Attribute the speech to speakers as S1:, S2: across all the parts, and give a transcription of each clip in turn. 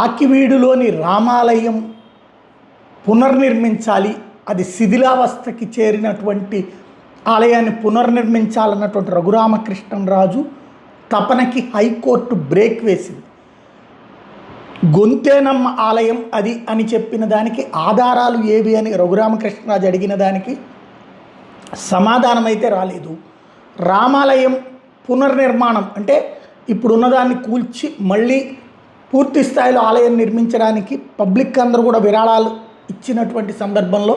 S1: ఆకివీడులోని రామాలయం పునర్నిర్మించాలి, అది శిథిలావస్థకి చేరినటువంటి ఆలయాన్ని పునర్నిర్మించాలన్నటువంటి రఘురామకృష్ణరాజు తపనకి హైకోర్టు బ్రేక్ వేసింది. గొంతేనమ్మ ఆలయం అది అని చెప్పిన దానికి ఆధారాలు ఏవి అని రఘురామకృష్ణరాజు అడిగిన దానికి సమాధానం అయితే రాలేదు. రామాలయం పునర్నిర్మాణం అంటే ఇప్పుడున్నదాన్ని కూల్చి మళ్ళీ పూర్తి స్థాయిలో ఆలయం నిర్మించడానికి పబ్లిక్ అందరూ కూడా విరాళాలు ఇచ్చినటువంటి సందర్భంలో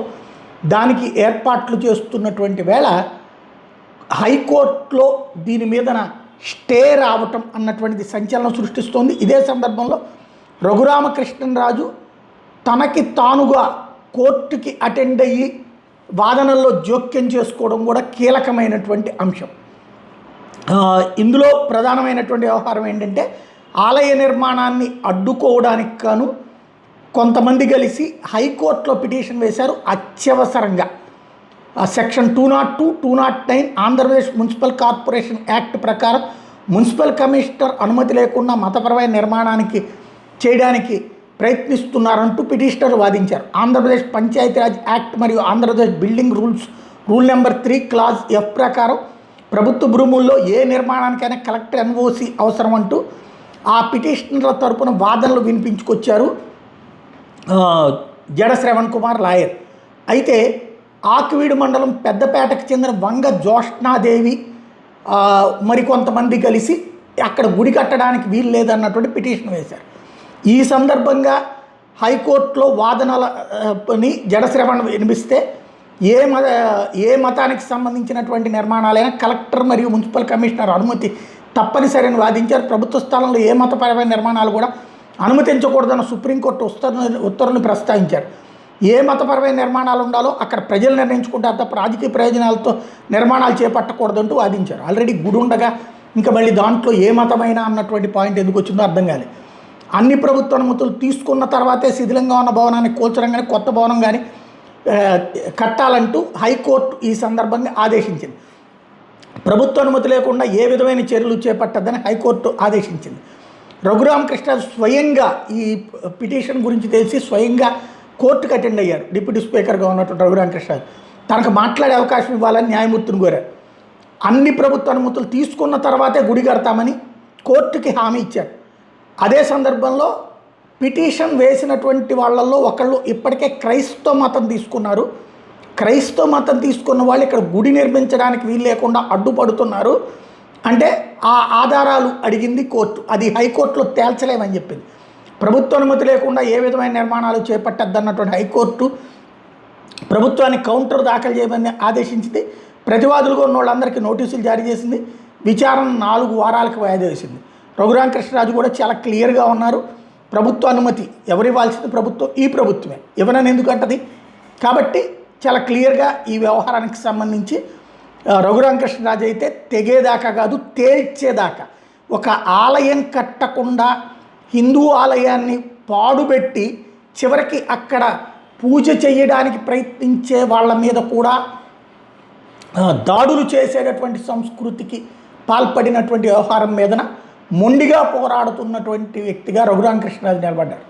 S1: దానికి ఏర్పాట్లు చేస్తున్నటువంటి వేళ హైకోర్టులో దీని మీదన స్టే రావటం అన్నటువంటిది సంచలనం సృష్టిస్తోంది. ఇదే సందర్భంలో రఘురామకృష్ణరాజు తనకి తానుగా కోర్టుకి అటెండ్ అయ్యి వాదనల్లో జోక్యం చేసుకోవడం కూడా కీలకమైనటువంటి అంశం. ఇందులో ప్రధానమైనటువంటి వ్యవహారం ఏంటంటే ఆలయ నిర్మాణాన్ని అడ్డుకోవడానికి గాను కొంతమంది కలిసి హైకోర్టులో పిటిషన్ వేశారు. అత్యవసరంగా section 202, 209 Andhra Pradesh municipal corporation act ప్రకారం మున్సిపల్ కమిషనర్ అనుమతి లేకుండా మతపరమైన నిర్మాణానికి చేయడానికి ప్రయత్నిస్తున్నారంటూ పిటిషనర్ వాదించారు. ఆంధ్రప్రదేశ్ పంచాయతీరాజ్ యాక్ట్ మరియు Andhra Pradesh building rule number 3 clause F ప్రకారం ప్రభుత్వ భూముల్లో ఏ నిర్మాణానికైనా కలెక్టర్ ఎన్ఓసి అవసరం అంటూ ఆ పిటిషనర్ల తరపున వాదనలు వినిపించుకొచ్చారు జడ శ్రవణ్ కుమార్ లాయర్. అయితే ఆకివీడు మండలం పెద్దపేటకు చెందిన వంగ జోష్నాదేవి మరికొంతమంది కలిసి అక్కడ గుడి కట్టడానికి వీలు లేదన్నటువంటి పిటిషన్ వేశారు. ఈ సందర్భంగా హైకోర్టులో వాదనలని జడశ్రవణ్ వినిపిస్తే ఏ మతానికి సంబంధించినటువంటి నిర్మాణాలైనా కలెక్టర్ మరియు మున్సిపల్ కమిషనర్ అనుమతి తప్పనిసరిని వాదించారు. ప్రభుత్వ స్థలంలో ఏ మతపరమైన నిర్మాణాలు కూడా అనుమతించకూడదన్న సుప్రీంకోర్టు ఉత్తర్వులను ప్రస్తావించారు. ఏ మతపరమైన నిర్మాణాలు ఉండాలో అక్కడ ప్రజలు నిర్ణయించుకుంటారు తప్ప రాజకీయ ప్రయోజనాలతో నిర్మాణాలు చేపట్టకూడదంటూ వాదించారు. ఆల్రెడీ గుడి ఉండగా ఇంకా మళ్ళీ దాంట్లో ఏ మతమైనా అన్నటువంటి పాయింట్ ఎందుకు వచ్చిందో అర్థం కాలేదు. అన్ని ప్రభుత్వ అనుమతులు తీసుకున్న తర్వాతే శిథిలంగా ఉన్న భవనాన్ని కూల్చడం కానీ కొత్త భవనం కానీ కట్టాలంటూ హైకోర్టు ఈ సందర్భంగా ఆదేశించింది. ప్రభుత్వ అనుమతి లేకుండా ఏ విధమైన చర్యలు చేపట్టద్దని హైకోర్టు ఆదేశించింది. రఘురామకృష్ణరాజు స్వయంగా ఈ పిటిషన్ గురించి తెలిసి స్వయంగా కోర్టుకు అటెండ్ అయ్యారు. డిప్యూటీ స్పీకర్గా ఉన్నటువంటి రఘురామకృష్ణరాజు తనకు మాట్లాడే అవకాశం ఇవ్వాలని న్యాయమూర్తిని కోరారు. అన్ని ప్రభుత్వ అనుమతులు తీసుకున్న తర్వాతే గుడి కడతామని కోర్టుకి హామీ ఇచ్చారు. అదే సందర్భంలో పిటిషన్ వేసినటువంటి వాళ్ళల్లో ఒకళ్ళు ఇప్పటికే క్రైస్తవ మతం తీసుకున్నారు. క్రైస్తవ మతం తీసుకున్న వాళ్ళు ఇక్కడ గుడి నిర్మించడానికి వీలు లేకుండా అడ్డుపడుతున్నారు అంటే ఆ ఆధారాలు అడిగింది కోర్టు. అది హైకోర్టులో తేల్చలేమని చెప్పింది. ప్రభుత్వ అనుమతి లేకుండా ఏ విధమైన నిర్మాణాలు చేపట్టద్దన్నటువంటి హైకోర్టు ప్రభుత్వాన్ని కౌంటర్ దాఖలు చేయమని ఆదేశించింది. ప్రతివాదులుగా ఉన్న వాళ్ళందరికీ నోటీసులు జారీ చేసింది. విచారణ 4 వారాలకు వాయిదా వేసింది. రఘురామకృష్ణరాజు కూడా చాలా క్లియర్గా ఉన్నారు. ప్రభుత్వ అనుమతి ఎవరు ఇవ్వాల్సింది ప్రభుత్వం, ఈ ప్రభుత్వమే ఎవరైనా ఎందుకంటది. కాబట్టి చాలా క్లియర్గా ఈ వ్యవహారానికి సంబంధించి రఘురామకృష్ణరాజు అయితే తెగేదాకా కాదు తేల్చేదాకా ఒక ఆలయం కట్టకుండా హిందూ ఆలయాన్ని పాడుబెట్టి చివరికి అక్కడ పూజ చేయడానికి ప్రయత్నించే వాళ్ళ మీద కూడా దాడులు చేసేటటువంటి సంస్కృతికి పాల్పడినటువంటి వ్యవహారం మీదన మొండిగా పోరాడుతున్నటువంటి వ్యక్తిగా రఘురామకృష్ణరాజు నిలబడ్డారు.